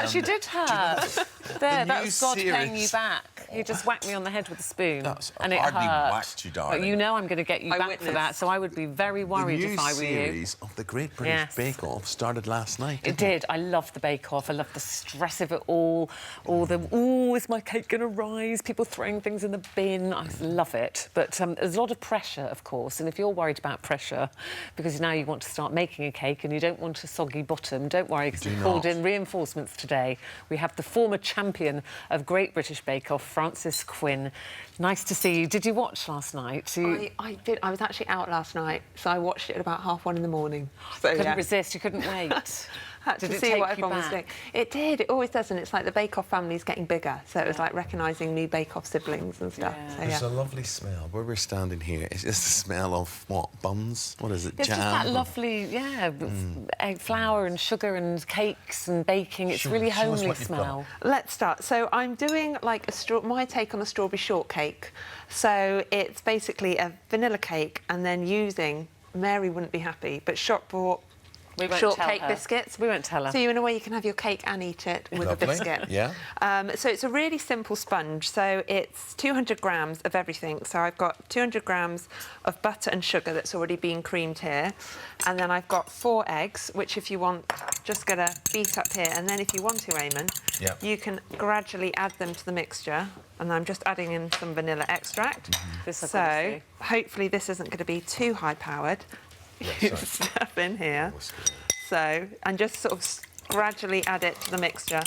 She did hurt. There, that was God series. paying you back. He just whacked me on the head with a spoon, and it hardly hurt. whacked you, darling. But you know I'm going to get you back for that, so I would be very worried if I were you. The new series of the Great British Bake Off started last night. It did. I love the Bake Off. I love the stress of it all the, oh, is my cake going to rise? People throwing things in the bin. I love it. But there's a lot of pressure, of course, and if you're worried about pressure, because now you want to start making a cake and you don't want a soggy bottom, don't worry, because we've called in reinforcements today. We have the former champion of Great British Bake Off, Frances Quinn. Nice to see you. Did you watch last night? I did. I was actually out last night, so I watched it at about 1:30 in the morning. So, couldn't resist. You couldn't wait. Had to see what everyone was doing. It did. It always does, and it's like the Bake Off family's getting bigger, so it was like recognising new Bake Off siblings and stuff. Yeah. So, There's a lovely smell. Where we're standing here, it's just the smell of, what, buns? What is it, It's jam? just that lovely, egg flour and sugar and cakes and baking. It's really homely smell. Let's start. So I'm doing like my take on a strawberry shortcake. So it's basically a vanilla cake and then using, Mary wouldn't be happy, but shop bought shortcake biscuits. We won't tell her. So in a way you can have your cake and eat it with a biscuit. Yeah. So it's a really simple sponge. So it's 200 grams of everything. So I've got 200 grams of butter and sugar that's already been creamed here. And then I've got 4 eggs, which if you want, just gonna beat up here. And then if you want to, Eamonn, you can gradually add them to the mixture. And I'm just adding in some vanilla extract. So hopefully this isn't gonna be too high-powered. Stuff in here. So, and just sort of gradually add it to the mixture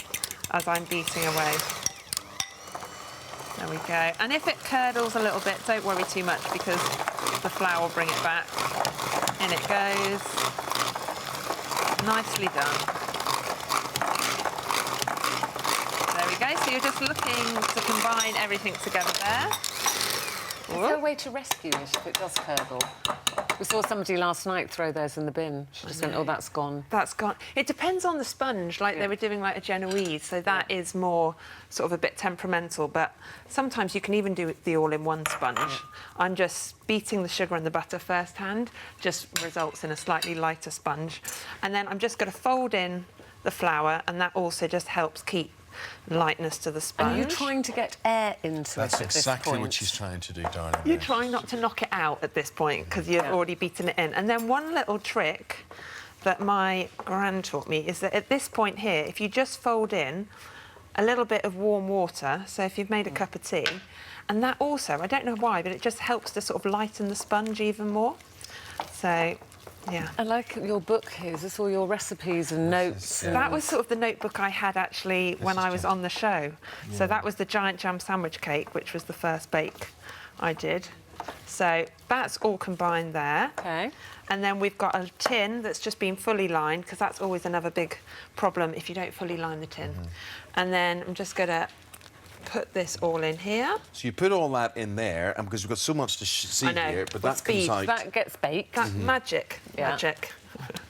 as I'm beating away. There we go. And if it curdles a little bit, don't worry too much because the flour will bring it back. In it goes. Nicely done. There we go. So you're just looking to combine everything together there. Is there a way to rescue it if it does curdle? We saw somebody last night throw theirs in the bin. She just went, oh, that's gone. That's gone. It depends on the sponge. Like they were doing like a Genoese, so that is more sort of a bit temperamental. But sometimes you can even do the all-in-one sponge. I'm just beating the sugar and the butter first hand, just results in a slightly lighter sponge. And then I'm just going to fold in the flour, and that also just helps keep lightness to the sponge. And you're trying to get air into it at this point. That's exactly what she's trying to do, darling. You're trying not to knock it out at this point because you've already beaten it in. And then one little trick that my gran taught me is that at this point here, if you just fold in a little bit of warm water, so if you've made a cup of tea, and that also, I don't know why, but it just helps to sort of lighten the sponge even more. So, yeah. I like your book here. Is this all your recipes and notes? That was sort of the notebook I had actually when I was on the show. Yeah. So that was the giant jam sandwich cake, which was the first bake I did. So that's all combined there. Okay. And then we've got a tin that's just been fully lined, because that's always another big problem if you don't fully line the tin. And then I'm just going to put this all in here. So you put all that in there, and because we've got so much to see here, but that comes out. That gets baked. That magic. Magic.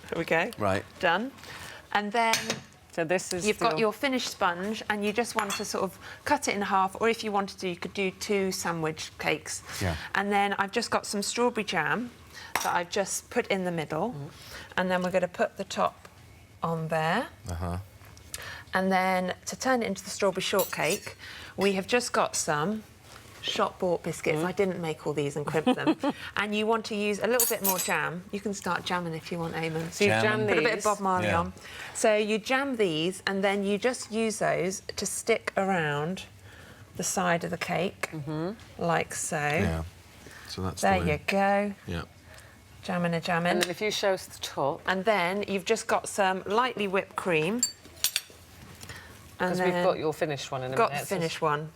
There we go. Right. Done. And then so this is you've got your finished sponge, and you just want to sort of cut it in half, or if you wanted to, you could do 2 sandwich cakes. Yeah. And then I've just got some strawberry jam that I've just put in the middle, and then we're going to put the top on there. And then to turn it into the strawberry shortcake, we have just got some shop-bought biscuits. I didn't make all these and crimp them. And you want to use a little bit more jam. You can start jamming if you want, Eamonn. So you jam these. Put a bit of Bob Marley on. So you jam these, and then you just use those to stick around the side of the cake, like so. Yeah. So that's there you go. Yeah. Jamming. And then if you show us the top. And then you've just got some lightly whipped cream. Because we've got your finished one in a minute. Got the finished one.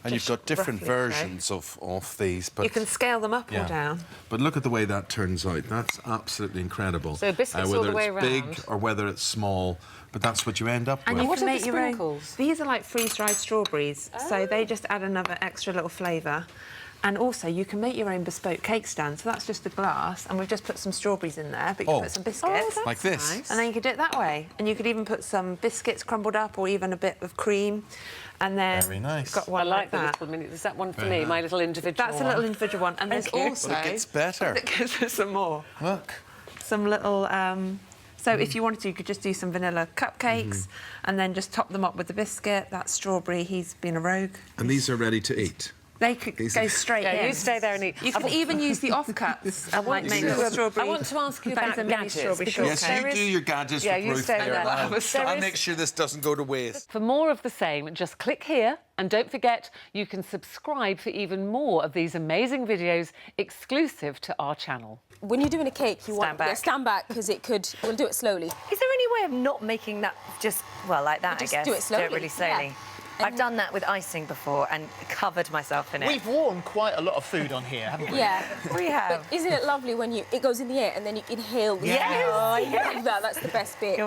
And you've got different versions of these. But you can scale them up or down. But look at the way that turns out. That's absolutely incredible. So biscuits all the way around. Whether it's big or whether it's small, but that's what you end up with. And you can What are make the your own. sprinkles? These are like freeze-dried strawberries, so they just add another extra little flavour. And also, you can make your own bespoke cake stand. So that's just a glass, and we've just put some strawberries in there, but you can put some biscuits. Like this. Nice. And then you could do it that way. And you could even put some biscuits crumbled up, or even a bit of cream. And then very nice. Got one I like that. the little mini. Is that one for me? My little individual That's a little individual one. And there's also... But it gets better. There's some more. Look. Some little So if you wanted to, you could just do some vanilla cupcakes and then just top them up with the biscuit. That's strawberry. He's been a rogue. And these are ready to eat? They could go straight in. Yeah, you stay there and eat. You can even use the offcuts and like make little strawberry. I want to ask you That about is a mini gadgets. strawberry because shortcake. Yes, there you do is- your gadgets Yeah, with you Ruth stay there. there. I'll There make is- sure this doesn't go to waste. For more of the same, just click here and don't forget you can subscribe for even more of these amazing videos exclusive to our channel. When you're doing a cake, you want back. stand back because it could. We'll do it slowly. Is there any way of not making that just, well, like that, Just I guess? do it slowly, really slowly. yeah. I've done that with icing before and covered myself in it. We've worn quite a lot of food on here, haven't we? Yeah. We have. But isn't it lovely when it goes in the air and then you inhale? Yes, Oh, I yes. love that. That's the best bit.